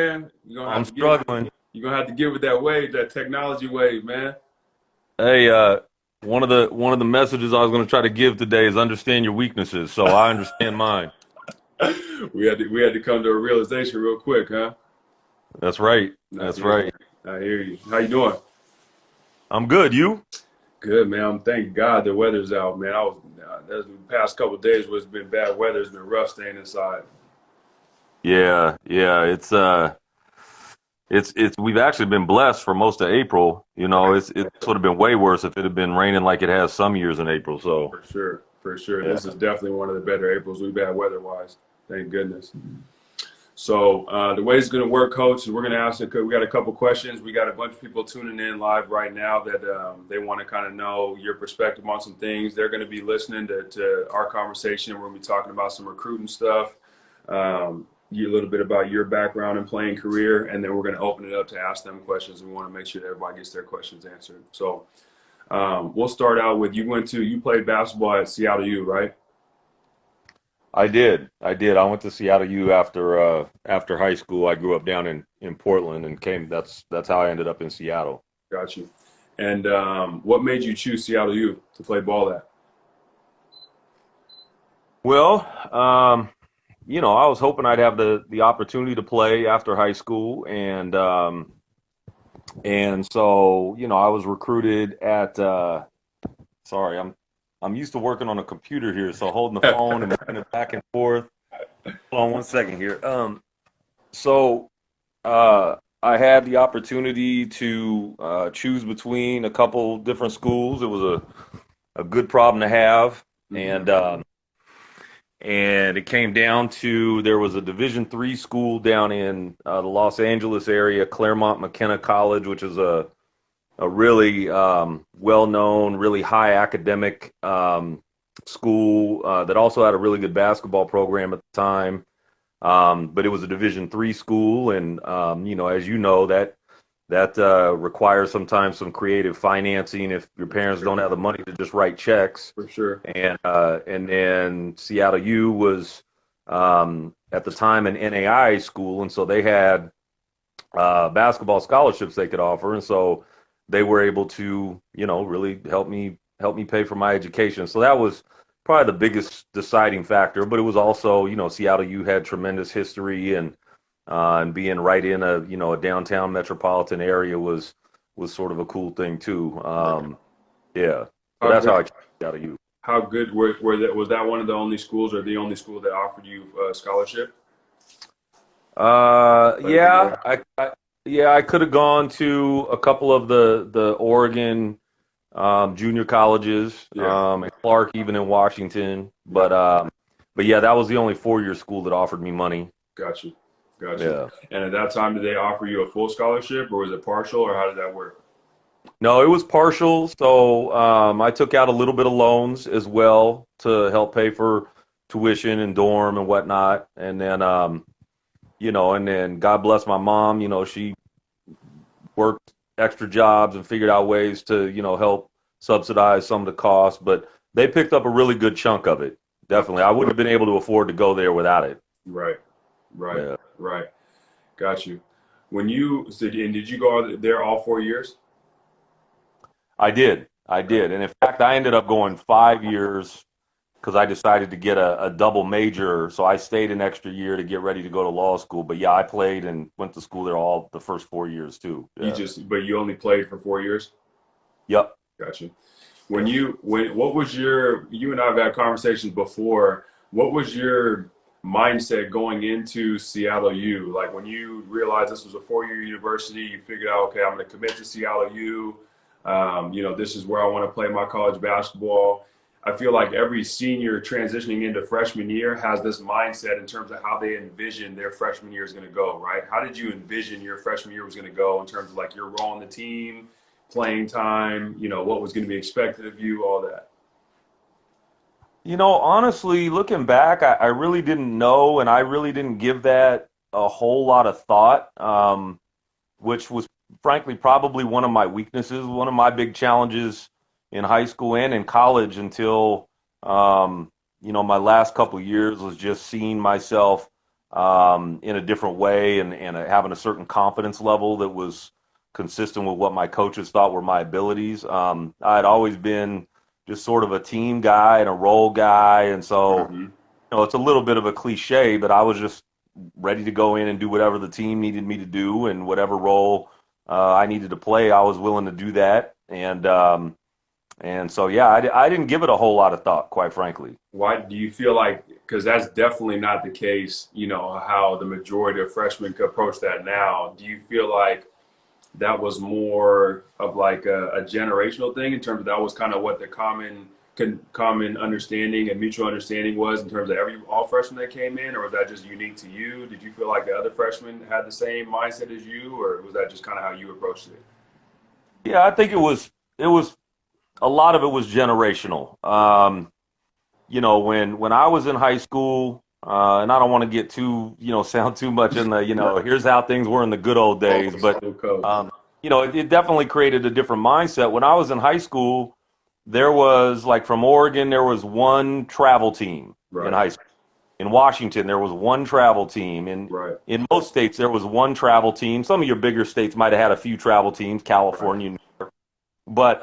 man. You're gonna I'm have to get struggling. you're gonna have to get with that wave, that technology wave, man. Hey, one of the messages I was going to try to give today is understand your weaknesses. So I understand mine. We had to come to a realization real quick, huh? That's right. I That's hear you. right. I hear you. How you doing? I'm good. You? Good, man. Thank God the weather's out, man. The past couple of days where it's been bad weather. It's been rough staying inside. Yeah, yeah. It's we've actually been blessed for most of April. It's would have been way worse if it had been raining like it has some years in April. So For sure, for sure. yeah. This is definitely one of the better Aprils we've had weather-wise. Thank goodness. So the way it's going to work, Coach, is we're going to ask. We got a couple questions. We got a bunch of people tuning in live right now that they want to kind of know your perspective on some things. They're going to be listening to our conversation. We're going to be talking about some recruiting stuff, a little bit about your background and playing career, and then we're going to open it up to ask them questions. We want to make sure that everybody gets their questions answered. So we'll start out with you played basketball at Seattle U, right? I did. I did. I went to Seattle U after high school. I grew up down in Portland and came. That's how I ended up in Seattle. Got you. And what made you choose Seattle U to play ball at? Well, I was hoping I'd have the opportunity to play after high school, and so I was recruited at. Sorry, I'm used to working on a computer here, so holding the phone and moving it back and forth. Hold on one second here. So I had the opportunity to choose between a couple different schools. It was a good problem to have, Mm-hmm. and it came down to there was a Division III school down in the Los Angeles area, Claremont McKenna College, which is a really well-known, really high academic school that also had a really good basketball program at the time. But it was a Division III school, and as you know, that requires sometimes some creative financing if your parents don't have the money to just write checks. For sure. And then Seattle U was at the time an NAI school, and so they had basketball scholarships they could offer, and so they were able to really help me pay for my education. So that was probably the biggest deciding factor. But it was also Seattle U had tremendous history, and being right in a downtown metropolitan area was sort of a cool thing too. Yeah, so How that's how good? I chose Seattle U. How good were that? Was that one of the only schools, or the only school that offered you a scholarship? Like, Yeah, I could have gone to a couple of the Oregon junior colleges, yeah, and Clark, even in Washington. yeah. But yeah, that was the only 4-year school that offered me money. Got you, got you. Yeah. And at that time, did they offer you a full scholarship, or was it partial, or how did that work? No, it was partial. So I took out a little bit of loans as well to help pay for tuition and dorm and whatnot. And then God bless my mom. She worked extra jobs and figured out ways to, help subsidize some of the costs. But they picked up a really good chunk of it. Definitely. I wouldn't have been able to afford to go there without it. Right, right, Yeah. right. Got you. Did you go there all 4 years? I did. I did. And in fact, I ended up going 5 years because I decided to get a double major. So I stayed an extra year to get ready to go to law school. But yeah, I played and went to school there all the first 4 years too. Yeah. But you only played for 4 years? Yep. Got you. What was you and I have had conversations before. What was your mindset going into Seattle U? Like when you realized this was a 4-year university, you figured out, okay, I'm going to commit to Seattle U. This is where I want to play my college basketball. I feel like every senior transitioning into freshman year has this mindset in terms of how they envision their freshman year is going to go, right? How did you envision your freshman year was going to go in terms of like your role on the team, playing time, what was going to be expected of you, all that? Honestly, looking back, I really didn't know, and I really didn't give that a whole lot of thought, which was frankly probably one of my weaknesses, one of my big challenges in high school and in college until, my last couple of years was just seeing myself in a different way, and having a certain confidence level that was consistent with what my coaches thought were my abilities. I had always been just sort of a team guy and a role guy, and so Hmm. it's a little bit of a cliche, but I was just ready to go in and do whatever the team needed me to do, and whatever role I needed to play, I was willing to do that. And so, yeah, I didn't give it a whole lot of thought, quite frankly. Why do you feel like, because that's definitely not the case, how the majority of freshmen could approach that now. Do you feel like that was more of like a generational thing in terms of that was kind of what the common understanding and mutual understanding was in terms of all freshmen that came in, or was that just unique to you? Did you feel like the other freshmen had the same mindset as you, or was that just kind of how you approached it? Yeah, I think it was a lot of it was generational. When I was in high school, and I don't want to get too, sound too much in the, here's how things were in the good old days, but Still coach. it definitely created a different mindset. When I was in high school, there was like from Oregon, there was one travel team in Right, high school. In Washington, there was one travel team. right, In most states, there was one travel team. Some of your bigger states might have had a few travel teams, right, California, but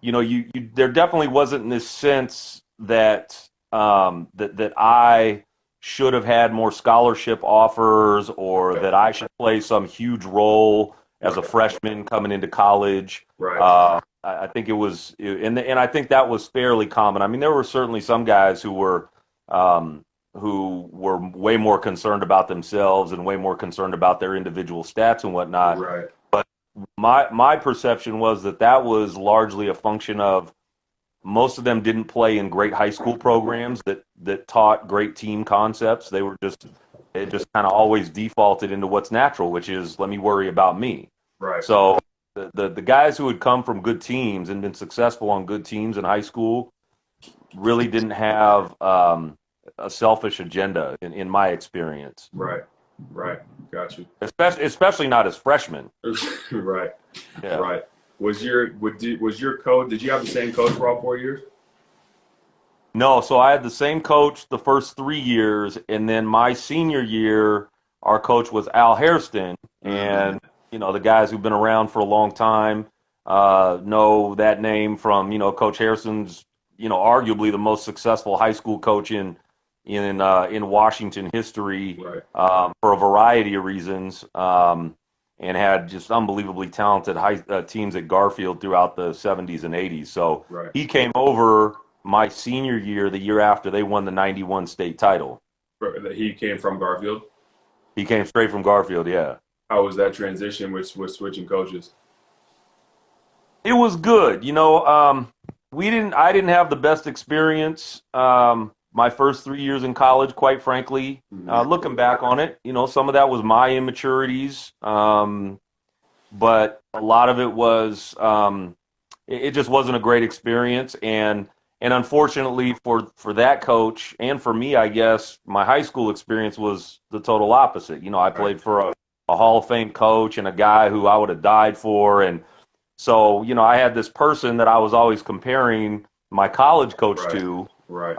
you there definitely wasn't this sense that I should have had more scholarship offers, or that I should play some huge role as a right, freshman coming into college. right, I think it was, and I think that was fairly common. I mean, there were certainly some guys who were way more concerned about themselves and way more concerned about their individual stats and whatnot. right. But my perception was that was largely a function of most of them didn't play in great high school programs that taught great team concepts. It just kind of always defaulted into what's natural, which is let me worry about me. Right. So the guys who had come from good teams and been successful on good teams in high school really didn't have a selfish agenda in my experience, Right. Right. Got you. especially not as freshmen. Right. Yeah. Right. Was your coach? Did you have the same coach for all 4 years? No, so I had the same coach the first 3 years, and then my senior year, our coach was Al Hairston, Mm-hmm. and the guys who've been around for a long time know that name from Coach Hairston's arguably the most successful high school coach in Washington history Right. for a variety of reasons, and had just unbelievably talented teams at Garfield throughout the 70s and 80s. So Right. he came over my senior year, the year after they won the 91 state title. He came from Garfield. He came straight from Garfield, yeah. How was that transition with switching coaches? It was good. I didn't have the best experience my first 3 years in college, quite frankly. Mm-hmm. Looking back on it, some of that was my immaturities. But a lot of it was it just wasn't a great experience, and unfortunately for that coach and for me, I guess my high school experience was the total opposite. I Right. played for a Hall of Fame coach and a guy who I would have died for, and so I had this person that I was always comparing my college coach Right. to. Right.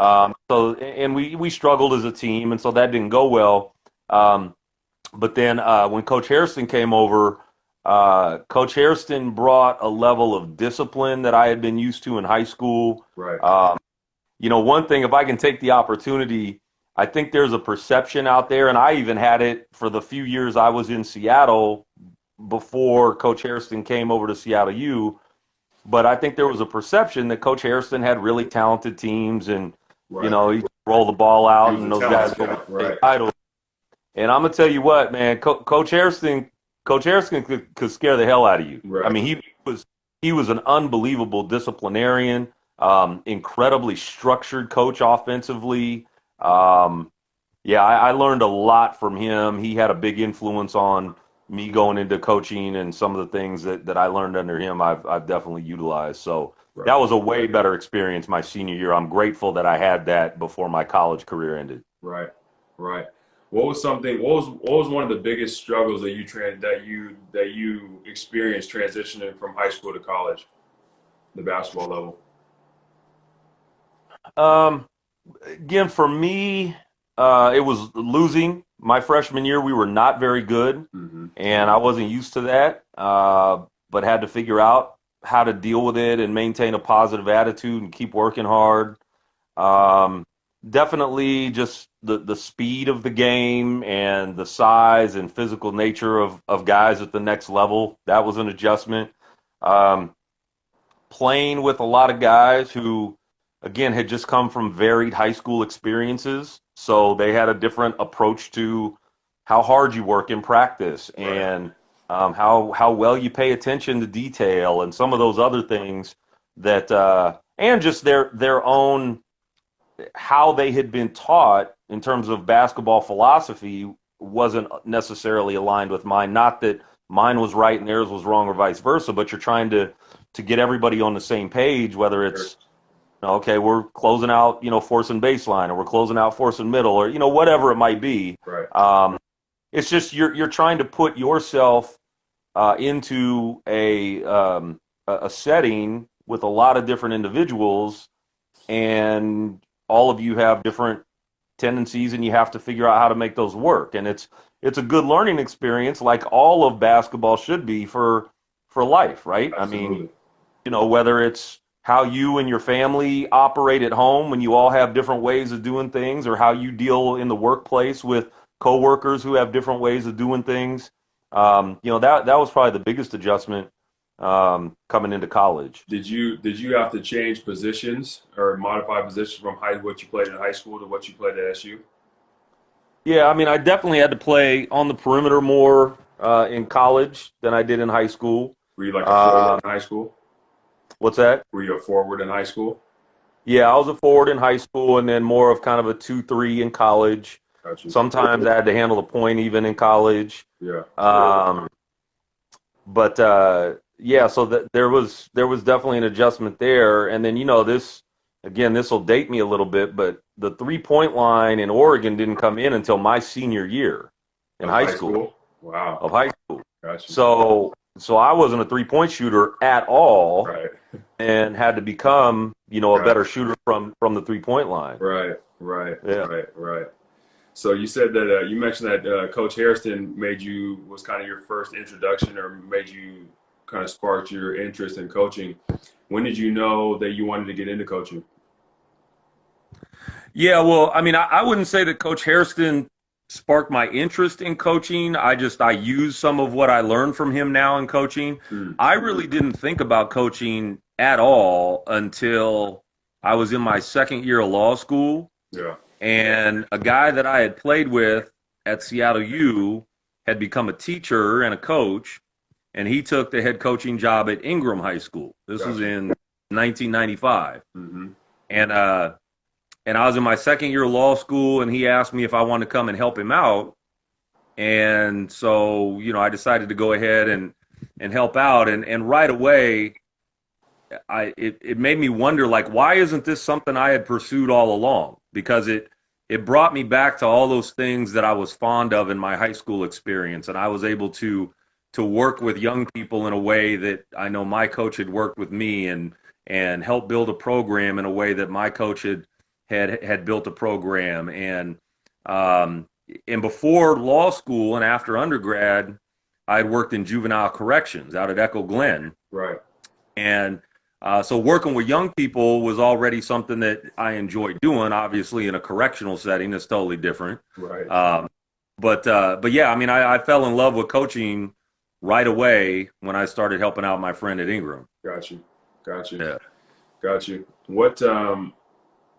And we struggled as a team, and so that didn't go well. But then when Coach Hairston came over, Coach Hairston brought a level of discipline that I had been used to in high school. Right. One thing, if I can take the opportunity, I think there's a perception out there, and I even had it for the few years I was in Seattle before Coach Hairston came over to Seattle U. But I think there was a perception that Coach Hairston had really talented teams, and Right. he roll the ball He out, was and a those talent guys go scout. win Right. titles. And I'm gonna tell you what, man, Coach Hairston could scare the hell out of you. I Right. mean, he was an unbelievable disciplinarian, incredibly structured coach offensively. Um, yeah, I learned a lot from him. He had a big influence on me going into coaching, and some of the things that I learned under him, I've definitely utilized. So that Right. was a way better experience my senior year. I'm grateful that I had that before my college career ended. Right. Right. What was one of the biggest struggles that you experienced transitioning from high school to college, the basketball level? Um, Again, for me, it was losing. My freshman year, we were not very good, Mm-hmm. and I wasn't used to that, but had to figure out how to deal with it and maintain a positive attitude and keep working hard. Um, Definitely just the speed of the game and the size and physical nature of guys at the next level. That was an adjustment. Um, Playing with a lot of guys who, again, had just come from varied high school experiences. So they had a different approach to how hard you work in practice Right. and how well you pay attention to detail and some of those other things that and just their own how they had been taught in terms of basketball philosophy wasn't necessarily aligned with mine. Not that mine was right and theirs was wrong or vice versa, but you're trying to get everybody on the same page, whether Sure. it's okay, we're closing out, forcing baseline, or we're closing out forcing middle, or whatever it might be. Right. It's just you're trying to put yourself into a setting with a lot of different individuals, and all of you have different tendencies, and you have to figure out how to make those work. And it's a good learning experience, like all of basketball should be for life, right? I mean, Absolutely. whether it's how you and your family operate at home when you all have different ways of doing things, or how you deal in the workplace with coworkers who have different ways of doing things. That was probably the biggest adjustment coming into college. Did you have to change positions or modify positions from what you played in high school to what you played at SU? Yeah, I mean, I definitely had to play on the perimeter more in college than I did in high school. Were you like a forward Um, in high school? what's that? Were you a forward in high school? Yeah, I was a forward in high school, and then more of kind of a 2-3 in college. Got you. Sometimes I had to handle the point even in college. Yeah. Um, but yeah, so there was definitely an adjustment there. And then this will date me a little bit, but the 3-point line in Oregon didn't come in until my senior year in Of high high school school? Wow. of high school. Got you. So I wasn't a 3-point shooter at all, Right. and had to become a Got better shooter from the 3-point line. Right. Right. Yeah. Right. Right. So you said that you mentioned that Coach Hairston was kind of your first introduction, or made you kind of sparked your interest in coaching. When did you know that you wanted to get into coaching? Yeah, well, I mean, I wouldn't say that Coach Hairston sparked my interest in coaching. I use some of what I learned from him now in coaching. Hmm. I really didn't think about coaching at all until I was in my second year of law school, Yeah. and a guy that I had played with at Seattle U had become a teacher and a coach, and he took the head coaching job at Ingram High School. This was Gotcha. in 1995, Mm-hmm. and and I was in my second year of law school, and he asked me if I wanted to come and help him out. And so, I decided to go ahead and help out. And right away, it made me wonder, like, why isn't this something I had pursued all along? Because it brought me back to all those things that I was fond of in my high school experience, and I was able to work with young people in a way that I know my coach had worked with me, and help build a program in a way that my coach had built a program. Um, and before law school and after undergrad, I had worked in juvenile corrections out at Echo Glen. Right. And so working with young people was already something that I enjoyed doing. Obviously, in a correctional setting, it's totally different. Right. But yeah, I mean, I fell in love with coaching right away when I started helping out my friend at Ingram. Got you. Got you. Yeah. Got you.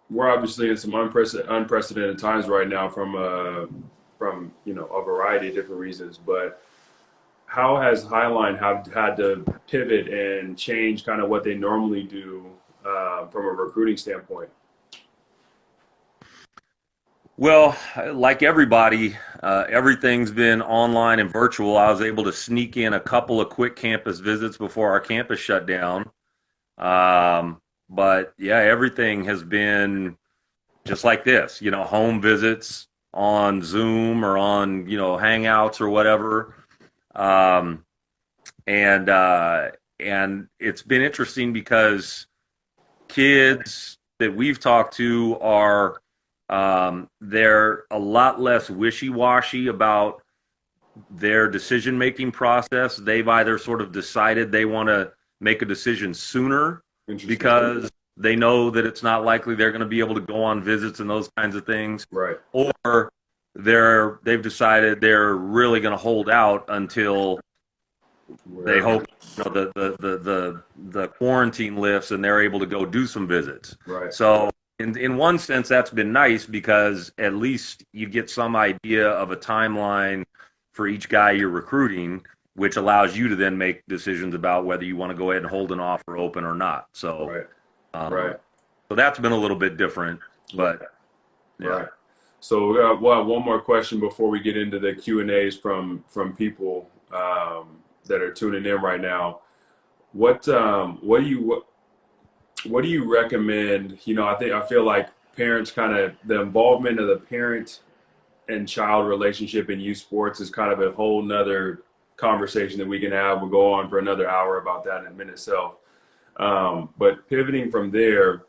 We're obviously in some unprecedented times right now from a variety of different reasons. But how has Highline have had to pivot and change kind of what they normally do from a recruiting standpoint? Well, like everybody, everything's been online and virtual. I was able to sneak in a couple of quick campus visits before our campus shut down. But yeah, everything has been just like this, home visits on Zoom or on, Hangouts or whatever. Um, and it's been interesting because kids that we've talked to are They're a lot less wishy-washy about their decision-making process. They've either sort of decided they want to make a decision sooner Interesting. because they know that it's not likely they're going to be able to go on visits and those kinds of things, Right. or they've decided they're really going to hold out until they Wherever. hope the quarantine lifts and they're able to go do some visits. Right. So in one sense, that's been nice because at least you get some idea of a timeline for each guy you're recruiting, which allows you to then make decisions about whether you want to go ahead and hold an offer open or not. So, Right. um, Right. so that's been a little bit different, but yeah. Right. So we'll have one more question before we get into the Q&As from people that are tuning in right now. What do you recommend? You know, I feel like parents kind of the involvement of the parent and child relationship in youth sports is kind of a whole nother conversation that we can have. We'll go on for another hour about that in itself. But pivoting from there,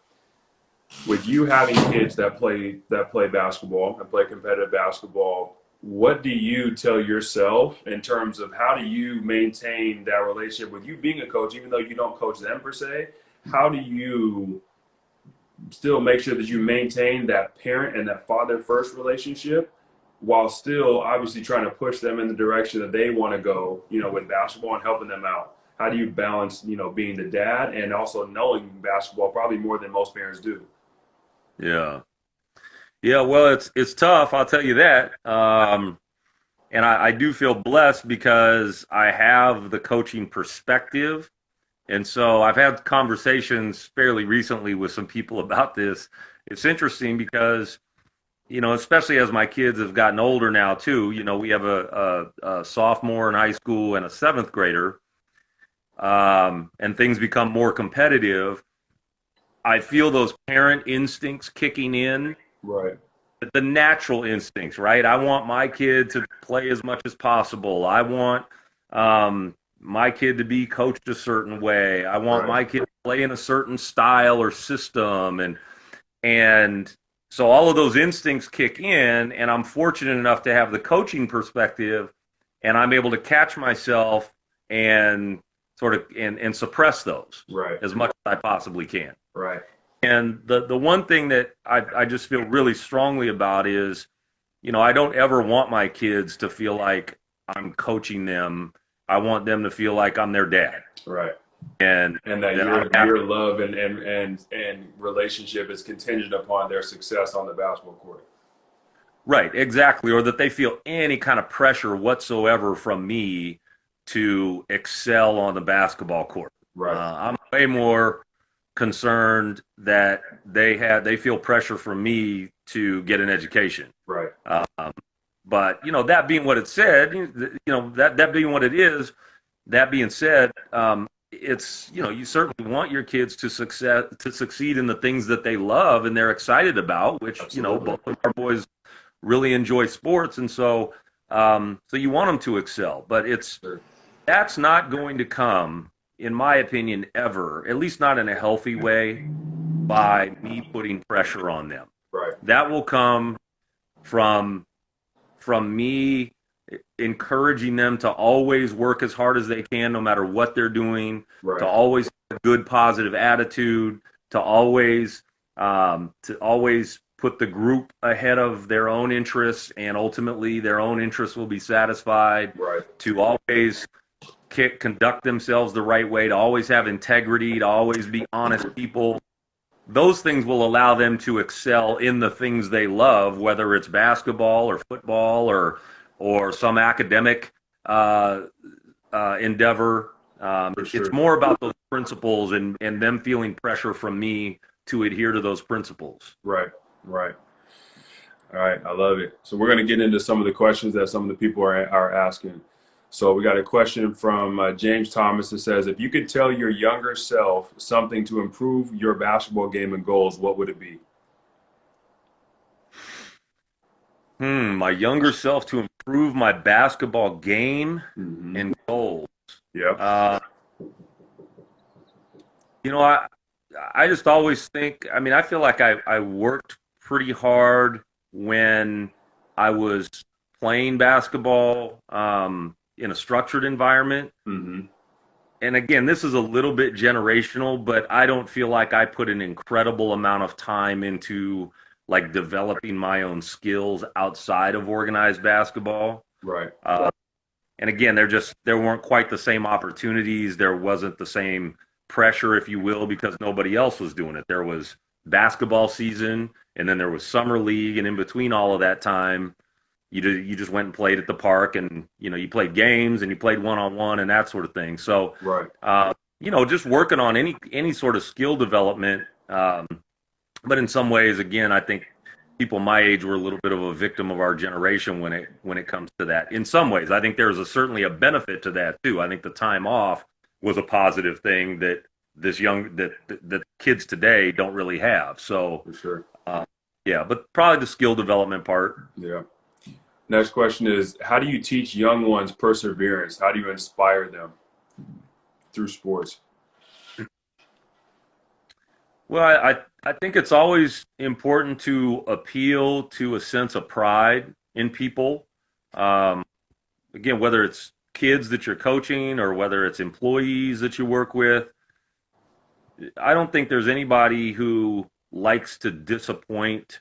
with you having kids that play basketball and play competitive basketball, what do you tell yourself in terms of how do you maintain that relationship with you being a coach, even though you don't coach them per se? How do you still make sure that you maintain that parent and that father first relationship while still obviously trying to push them in the direction that they want to go, you know, with basketball and helping them out? How do you balance, you know, being the dad and also knowing basketball probably more than most parents do? Yeah. Yeah, well, it's tough, I'll tell you that. And I do feel blessed because I have the coaching perspective. And so I've had conversations fairly recently with some people about this. It's interesting because, you know, especially as my kids have gotten older now too, you know, we have a sophomore in high school and a seventh grader, and things become more competitive. I feel those parent instincts kicking in, Right. the natural instincts, right? I want my kid to play as much as possible. I want my kid to be coached a certain way. I want Right. my kid to play in a certain style or system, and so all of those instincts kick in, and I'm fortunate enough to have the coaching perspective, and I'm able to catch myself and sort of and suppress those Right. as much as I possibly can. Right. And the one thing that I just feel really strongly about is, you know, I don't ever want my kids to feel like I'm coaching them. I want them to feel like I'm their dad. Right. And And that that I'm your love and relationship is contingent upon their success on the basketball court. right, exactly. Or that they feel any kind of pressure whatsoever from me to excel on the basketball court. Right. I'm way more concerned that they feel pressure from me to get an education. Right. But you know, that being what it said, you know, that being what it is, that being said, it's, you know, you certainly want your kids to succeed in the things that they love and they're excited about, which Absolutely. you know, both of our boys really enjoy sports, and so so you want them to excel, but Sure. that's not going to come, in my opinion, ever, at least not in a healthy way, by me putting pressure on them. Right. That will come from me encouraging them to always work as hard as they can, no matter what they're doing, Right. to always have a good, positive attitude, to always put the group ahead of their own interests, and ultimately their own interests will be satisfied. Right. To always conduct themselves the right way, to always have integrity, to always be honest people. Those things will allow them to excel in the things they love, whether it's basketball or football or some academic endeavor. For sure. It's more about those principles and them feeling pressure from me to adhere to those principles. Right. Right. All right. I love it. So we're going to get into some of the questions that some of the people are asking. So we got a question from James Thomas that says, if you could tell your younger self something to improve your basketball game and goals, what would it be? My younger self to improve my basketball game Mm-hmm. and goals. Yeah. You know, I just always think, I mean, I feel like I worked pretty hard when I was playing basketball in a structured environment. Mm-hmm. And again, this is a little bit generational, but I don't feel like I put an incredible amount of time into like developing my own skills outside of organized basketball. Right. And again, there weren't quite the same opportunities. There wasn't the same pressure, if you will, because nobody else was doing it. There was basketball season, and then there was summer league, and in between all of that time, you just went and played at the park, and you played games and you played one-on-one and that sort of thing. So Right. just working on any sort of skill development. But in some ways, again, I think people my age were a little bit of a victim of our generation when it comes to that. In some ways, I think there's certainly a benefit to that too. I think the time off was a positive thing that that kids today don't really have. So For sure. yeah, but probably the skill development part. Yeah. Next question is, how do you teach young ones perseverance? How do you inspire them through sports? Well, I think it's always important to appeal to a sense of pride in people. Um, Again, whether it's kids that you're coaching or whether it's employees that you work with, I don't think there's anybody who likes to disappoint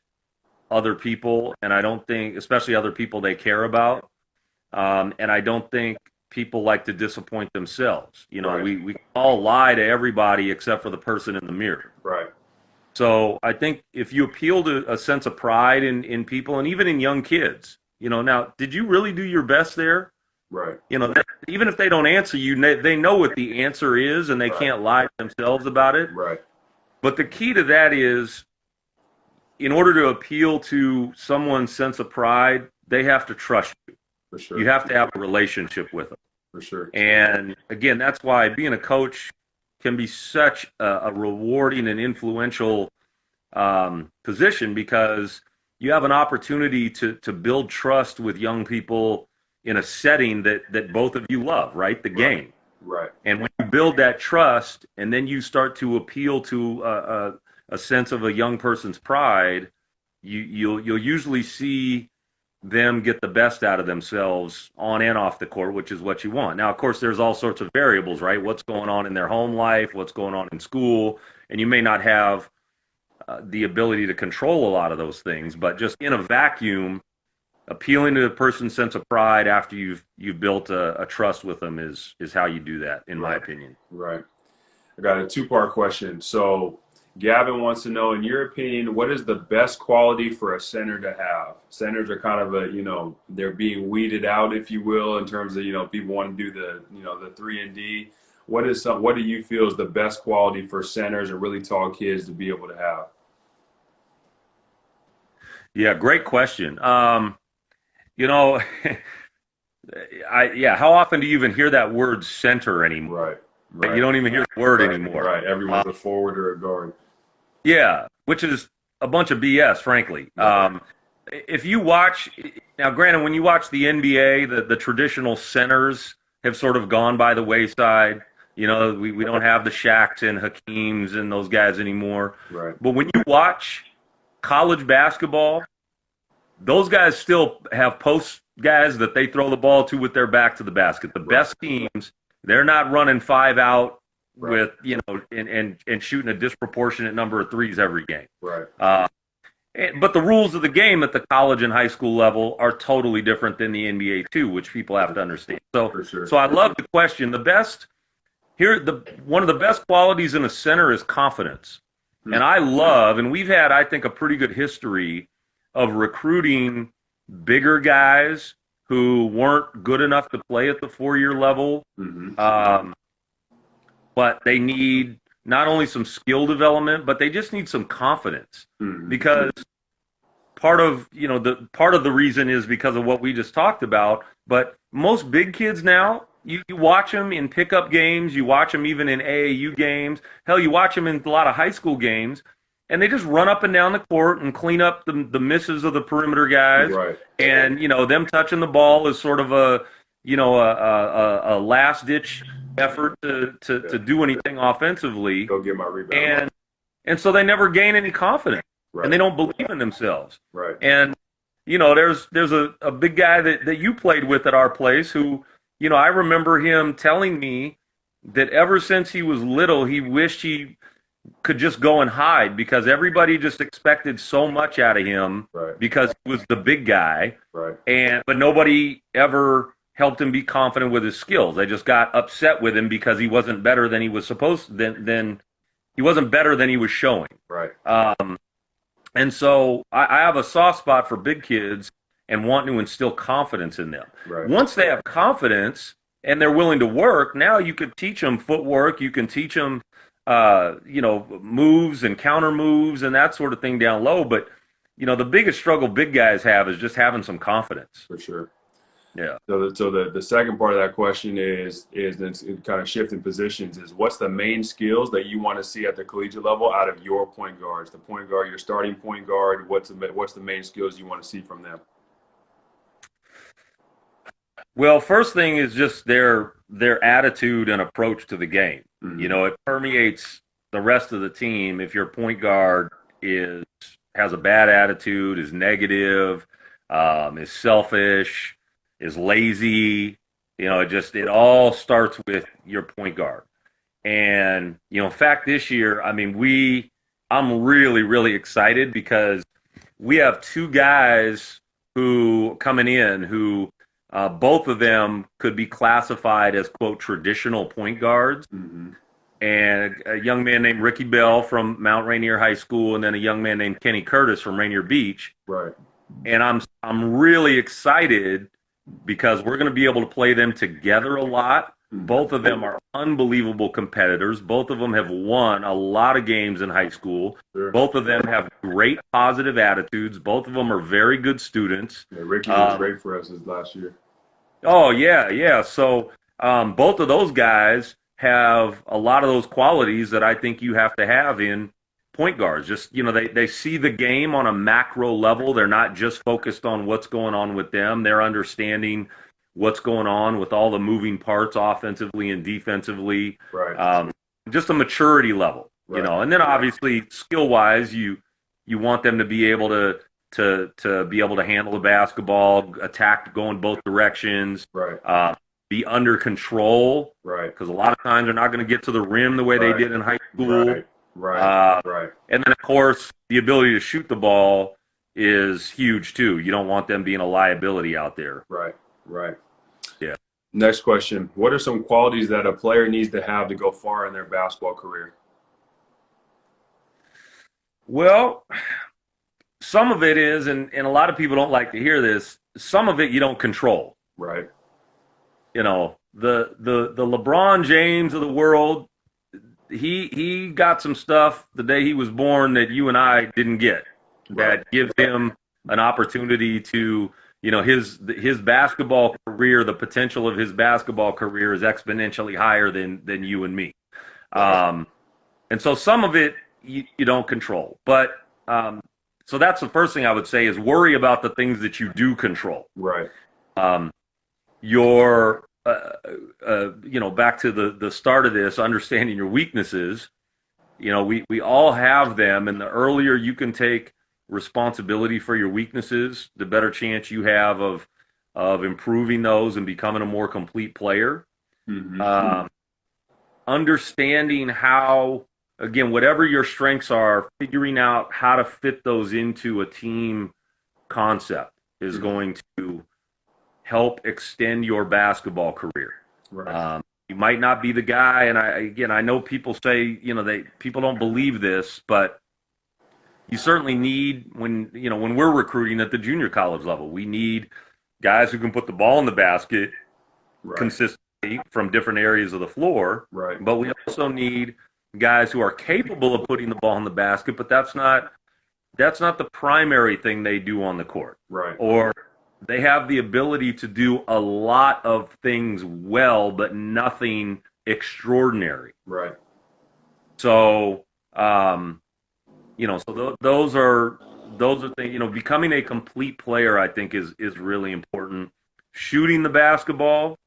other people, and I don't think, especially other people they care about, and I don't think people like to disappoint themselves. Right. We all lie to everybody except for the person in the mirror. Right. So I think if you appeal to a sense of pride in people, and even in young kids, now, did you really do your best there? Right. Even if they don't answer you, they know what the answer is, and they Right. can't lie to themselves about it. Right. But the key to that is, in order to appeal to someone's sense of pride, they have to trust you. For sure. You have to have a relationship with them. For sure. And again, that's why being a coach can be such a rewarding and influential position, because you have an opportunity to build trust with young people in a setting that both of you love, right? The game. Right. And when you build that trust and then you start to appeal to a sense of a young person's pride, you'll usually see them get the best out of themselves on and off the court, which is what you want. Now, of course, there's all sorts of variables, right? What's going on in their home life, what's going on in school, and you may not have the ability to control a lot of those things, but just in a vacuum, appealing to the person's sense of pride after you've built a trust with them is how you do that, in my opinion. Right. I got a two-part question. So Gavin wants to know, in your opinion, what is the best quality for a center to have? Centers are kind of they're being weeded out, if you will, in terms of, people want to do the 3-and-D. What do you feel is the best quality for centers and really tall kids to be able to have? Yeah, great question. How often do you even hear that word center anymore? Right. You don't even hear the word anymore. Right. Everyone's a forward or a guard. Yeah, which is a bunch of BS, frankly. If you watch now, granted, when you watch the NBA, the traditional centers have sort of gone by the wayside. We don't have the Shaqs and Hakeems and those guys anymore. Right. But when you watch college basketball, those guys still have post guys that they throw the ball to with their back to the basket. The best teams, they're not running 5 out with, and shooting a disproportionate number of threes every game. Right. But the rules of the game at the college and high school level are totally different than the NBA too, which people have to understand. So, For sure. So I love the question. One of the best qualities in a center is confidence. And and we've had, I think, a pretty good history of recruiting bigger guys who weren't good enough to play at the 4-year level. But they need not only some skill development, but they just need some confidence. Because part of the reason is because of what we just talked about. But most big kids now, you watch them in pickup games, you watch them even in AAU games. Hell, you watch them in a lot of high school games, and they just run up and down the court and clean up the misses of the perimeter guys. Right. And them touching the ball is sort of a last ditch effort to do anything offensively. Go get my rebound. And so they never gain any confidence. and they don't believe in themselves. Right. And there's a big guy that you played with at our place who, I remember him telling me that ever since he was little, he wished he could just go and hide because everybody just expected so much out of him Right. because he was the big guy. Right. But nobody ever helped him be confident with his skills. They just got upset with him because he wasn't better than he was supposed than he wasn't better than he was showing. Right. And so I have a soft spot for big kids and want to instill confidence in them. Right. Once they have confidence and they're willing to work, now you could teach them footwork. You can teach them, moves and counter moves and that sort of thing down low. But, the biggest struggle big guys have is just having some confidence. For sure. Yeah. So the second part of that question is kind of shifting positions is what's the main skills that you want to see at the collegiate level out of your point guards, the point guard, your starting point guard, what's the main skills you want to see from them? Well, first thing is just their attitude and approach to the game. Mm-hmm. It permeates the rest of the team. If your point guard has a bad attitude, is negative, is selfish, is lazy, it all starts with your point guard. And, in fact, this year, I mean, I'm really, really excited because we have two guys who coming in who both of them could be classified as, quote, traditional point guards. Mm-hmm. And a young man named Ricky Bell from Mount Rainier High School, and then a young man named Kenny Curtis from Rainier Beach. Right. And I'm really excited because we're going to be able to play them together a lot. Mm-hmm. Both of them are unbelievable competitors. Both of them have won a lot of games in high school. Sure. Both of them have great positive attitudes. Both of them are very good students. Yeah, Ricky was great for us this last year. Oh, yeah. So both of those guys have a lot of those qualities that I think you have to have in point guards. Just, they see the game on a macro level. They're not just focused on what's going on with them. They're understanding what's going on with all the moving parts offensively and defensively. Right. Just a maturity level, right. And then obviously skill-wise, you want them to be able to be able to handle the basketball, attack going both directions. Right. Be under control, right? Because a lot of times they're not going to get to the rim the way they did in high school, right. And then of course the ability to shoot the ball is huge too. You don't want them being a liability out there, right? Yeah. Next question: what are some qualities that a player needs to have to go far in their basketball career? Well, some of it is, and a lot of people don't like to hear this. Some of it you don't control, right? The LeBron James of the world, he got some stuff the day he was born that you and I didn't get. Right. That gives him an opportunity to, his basketball career, the potential of his basketball career is exponentially higher than you and me. Right. And so some of it you don't control. But so that's the first thing I would say is worry about the things that you do control. Right. Your back to the start of this, understanding your weaknesses. We all have them, and the earlier you can take responsibility for your weaknesses, the better chance you have of improving those and becoming a more complete player. Mm-hmm. Understanding how, again, whatever your strengths are, figuring out how to fit those into a team concept is going to help extend your basketball career. Right. You might not be the guy, and I know people say, people don't believe this, but you certainly need when we're recruiting at the junior college level, we need guys who can put the ball in the basket consistently from different areas of the floor. Right. But we also need guys who are capable of putting the ball in the basket, but that's not the primary thing they do on the court. Right. Or they have the ability to do a lot of things well, but nothing extraordinary. Right. So, those are things. Becoming a complete player, I think, is really important. Shooting the basketball.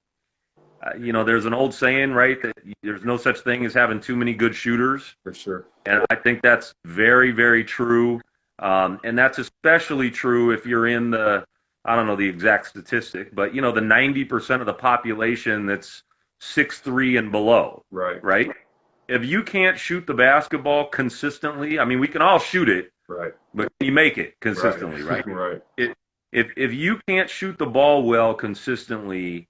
There's an old saying, right, that there's no such thing as having too many good shooters. For sure. And I think that's very, very true. And that's especially true if you're in the, I don't know the exact statistic, but the 90% of the population that's 6'3" and below, Right. right? If you can't shoot the basketball consistently, I mean, we can all shoot it, Right. but can you make it Right. consistently, right? Right. It, if you can't shoot the ball well consistently,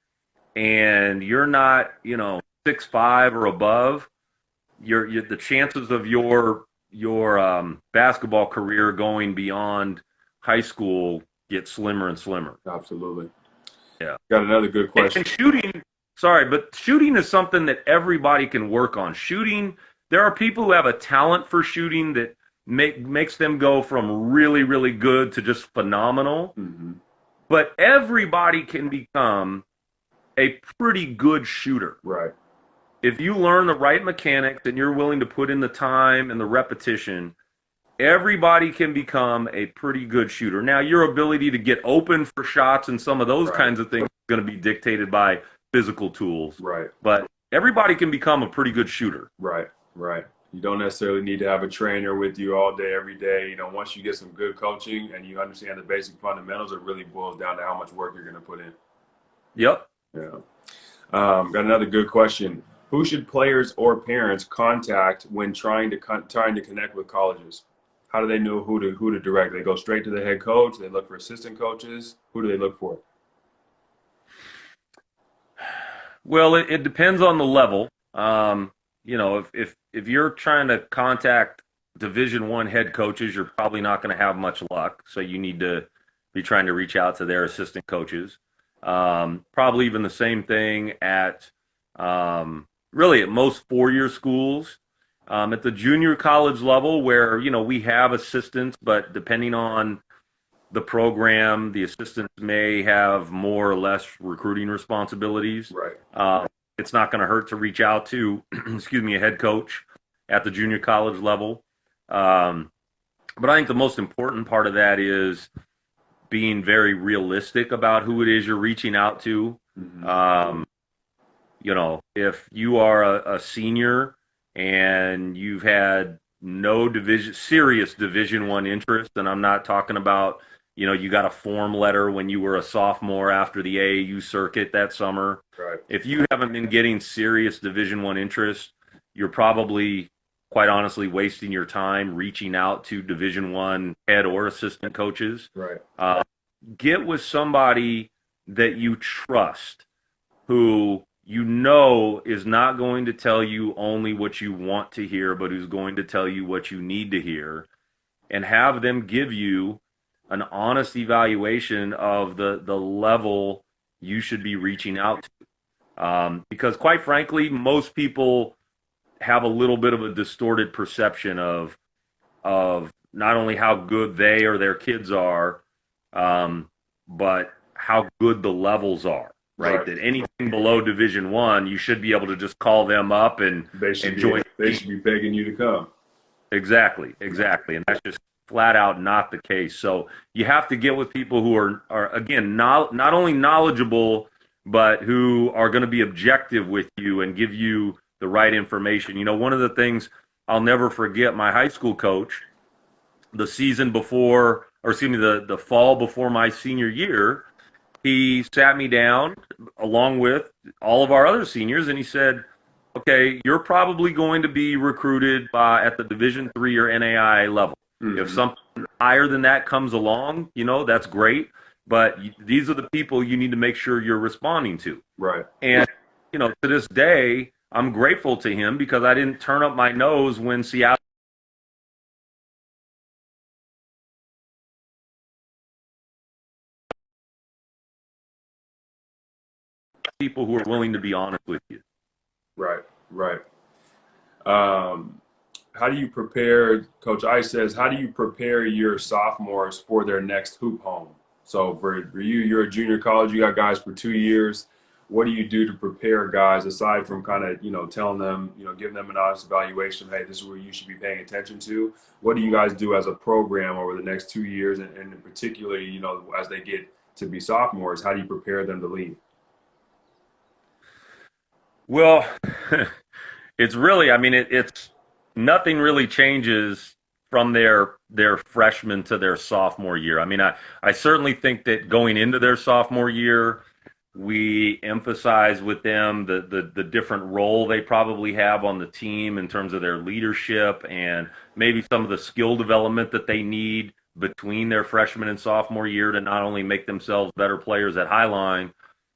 and you're not, 6'5" or above, the chances of your basketball career going beyond high school get slimmer and slimmer. Absolutely. Yeah. Got another good And question. shooting, sorry, but shooting is something that everybody can work on. Shooting, there are people who have a talent for shooting that makes them go from really, really good to just phenomenal. Hmm. But everybody can become a pretty good shooter. Right. If you learn the right mechanics and you're willing to put in the time and the repetition, everybody can become a pretty good shooter. Now, your ability to get open for shots and some of those Right. kinds of things is going to be dictated by physical tools. Right. But everybody can become a pretty good shooter. Right. Right. You don't necessarily need to have a trainer with you all day, every day. Once you get some good coaching and you understand the basic fundamentals, it really boils down to how much work you're going to put in. Yep. Yeah. Got another good question. Who should players or parents contact when trying to connect with colleges? How do they know who to direct? They go straight to the head coach. They look for assistant coaches. Who do they look for? Well, it depends on the level. If you're trying to contact Division I head coaches, you're probably not going to have much luck. So you need to be trying to reach out to their assistant coaches. Probably even the same thing at really at most four-year schools. At the junior college level, where we have assistants, but depending on the program, the assistants may have more or less recruiting responsibilities. Right. It's not going to hurt to reach out to, excuse me, a head coach at the junior college level. But I think the most important part of that is being very realistic about who it is you're reaching out to. Mm-hmm. If you are a senior and you've had no serious Division I interest, and I'm not talking about, you got a form letter when you were a sophomore after the AAU circuit that summer. Right. If you haven't been getting serious Division I interest, you're probably, quite honestly, wasting your time reaching out to Division I head or assistant coaches. Right. Get with somebody that you trust, who is not going to tell you only what you want to hear, but who's going to tell you what you need to hear, and have them give you an honest evaluation of the level you should be reaching out to. Because quite frankly, most people have a little bit of a distorted perception of not only how good they or their kids are, but how good the levels are. Right? That anything below Division I, you should be able to just call them up and join. They should be begging you to come. Exactly, and that's just flat out not the case. So you have to get with people who are again not only knowledgeable, but who are going to be objective with you and give you the right information. One of the things I'll never forget, my high school coach, the season before, or excuse me, the fall before my senior year, he sat me down along with all of our other seniors, and he said, okay, you're probably going to be recruited at the Division III or NAIA level. Mm-hmm. If something higher than that comes along, that's great. But these are the people you need to make sure you're responding to. Right. And, to this day, I'm grateful to him because I didn't turn up my nose when Seattle people who are willing to be honest with you. Right. Right. How do you prepare, Coach Ice says, how do you prepare your sophomores for their next hoop home? So for you, you're a junior college, you got guys for 2 years. What do you do to prepare guys aside from kind of, telling them, giving them an honest evaluation, hey, this is where you should be paying attention to? What do you guys do as a program over the next 2 years? And particularly, as they get to be sophomores, how do you prepare them to lead? Well, it's really, it's nothing really changes from their freshman to their sophomore year. I mean, I certainly think that going into their sophomore year, we emphasize with them the different role they probably have on the team in terms of their leadership and maybe some of the skill development that they need between their freshman and sophomore year to not only make themselves better players at Highline,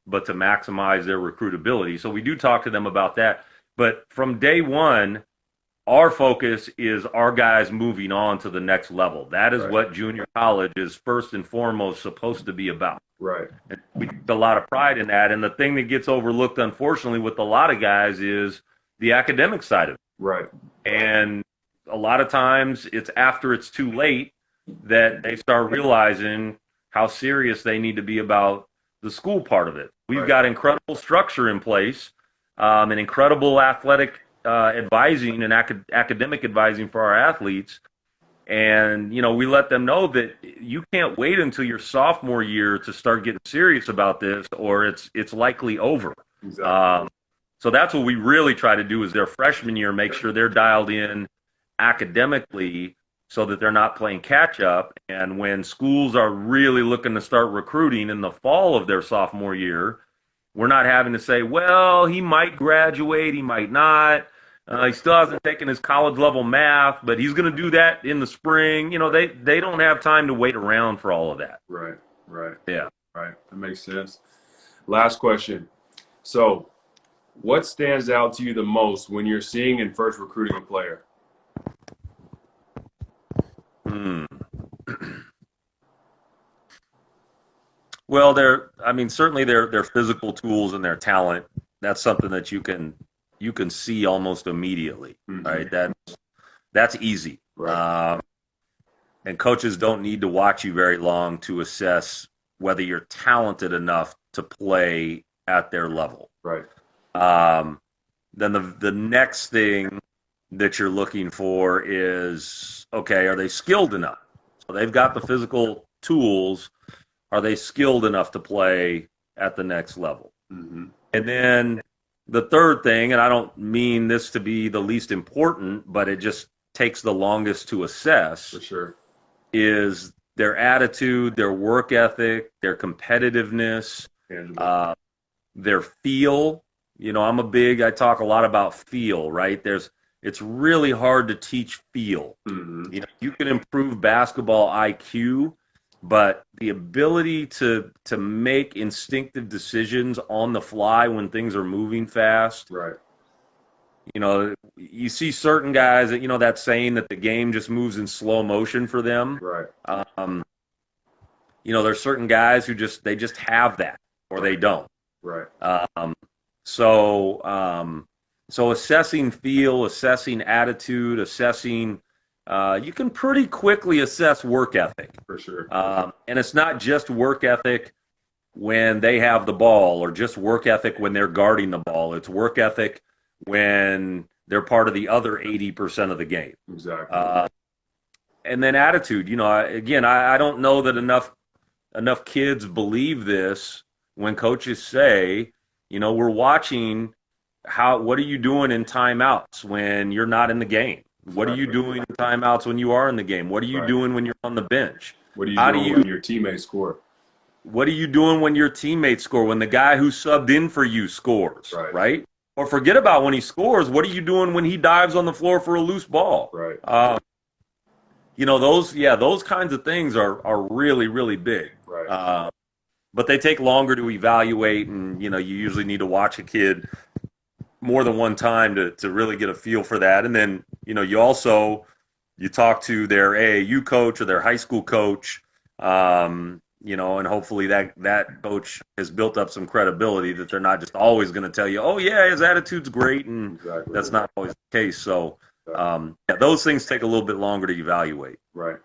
but to maximize their recruitability. So we do talk to them about that. But from day one, our focus is our guys moving on to the next level. That is what junior college is first and foremost supposed to be about. Right. And we take a lot of pride in that. And the thing that gets overlooked, unfortunately, with a lot of guys is the academic side of it. Right. And a lot of times it's after it's too late that they start realizing how serious they need to be about the school part of it. We've got incredible structure in place, and incredible athletic advising and academic advising for our athletes. And, you know, we let them know that you can't wait until your sophomore year to start getting serious about this, or it's likely over. Exactly. So that's what we really try to do is their freshman year, make sure they're dialed in academically so that they're not playing catch up. And when schools are really looking to start recruiting in the fall of their sophomore year, we're not having to say, well, he might graduate, he might not. He still hasn't taken his college level math, but he's going to do that in the spring. You know, they don't have time to wait around for all of that. Right. Yeah. Right. That makes sense. Last question. So, what stands out to you the most when you're seeing and first recruiting a player? Well, certainly their physical tools and their talent. That's something that you can see almost immediately, right? That's easy. Right. And coaches don't need to watch you very long to assess whether you're talented enough to play at their level. Right. Then the next thing that you're looking for is, okay, are they skilled enough? So they've got the physical tools. Are they skilled enough to play at the next level? Mm-hmm. And then the third thing, and I don't mean this to be the least important, but it just takes the longest to assess, For sure. is their attitude, their work ethic, their competitiveness, their feel. You know, I talk a lot about feel, right? It's really hard to teach feel. Mm-hmm. You know, you can improve basketball IQ, but the ability to make instinctive decisions on the fly when things are moving fast. Right. You know, you see certain guys that, you know, that saying that the game just moves in slow motion for them. Right. You know, there's certain guys who just have that or they don't. Right. So assessing feel, assessing attitude, assessing you can pretty quickly assess work ethic. For sure. And it's not just work ethic when they have the ball or just work ethic when they're guarding the ball. It's work ethic when they're part of the other 80% of the game. Exactly. And then attitude. You know, I don't know that enough kids believe this when coaches say, you know, we're watching what are you doing in timeouts when you're not in the game? What are you doing in timeouts when you are in the game? What are you doing when you're on the bench? What are you doing when your teammates score? What are you doing when your teammates score? When the guy who subbed in for you scores, right? Or forget about when he scores. What are you doing when he dives on the floor for a loose ball? Right. You know, those kinds of things are really, really big. Right. But they take longer to evaluate, and, you know, you usually need to watch a kid more than one time to really get a feel for that. And then, you know, you talk to their AAU coach or their high school coach, you know, and hopefully that coach has built up some credibility that they're not just always going to tell you, oh, yeah, his attitude's great, and that's not always the case. So, those things take a little bit longer to evaluate. Right.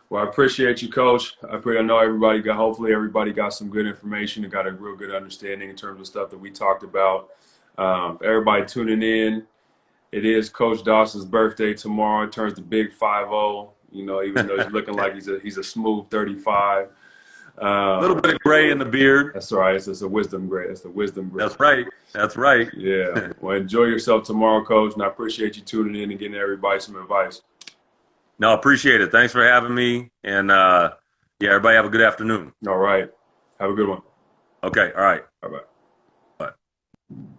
Well, I appreciate you, Coach. I know hopefully everybody got some good information and got a real good understanding in terms of stuff that we talked about. Everybody tuning in. It is Coach Dawson's birthday tomorrow. It turns the big 5-0. You know, even though he's looking like he's a smooth 35. A little bit of gray in the beard. That's right. It's a wisdom gray. That's the wisdom gray. That's right. Yeah. Well, enjoy yourself tomorrow, Coach, and I appreciate you tuning in and getting everybody some advice. No, appreciate it. Thanks for having me. And yeah, everybody have a good afternoon. All right. Have a good one. Okay. All right. Bye bye. Bye.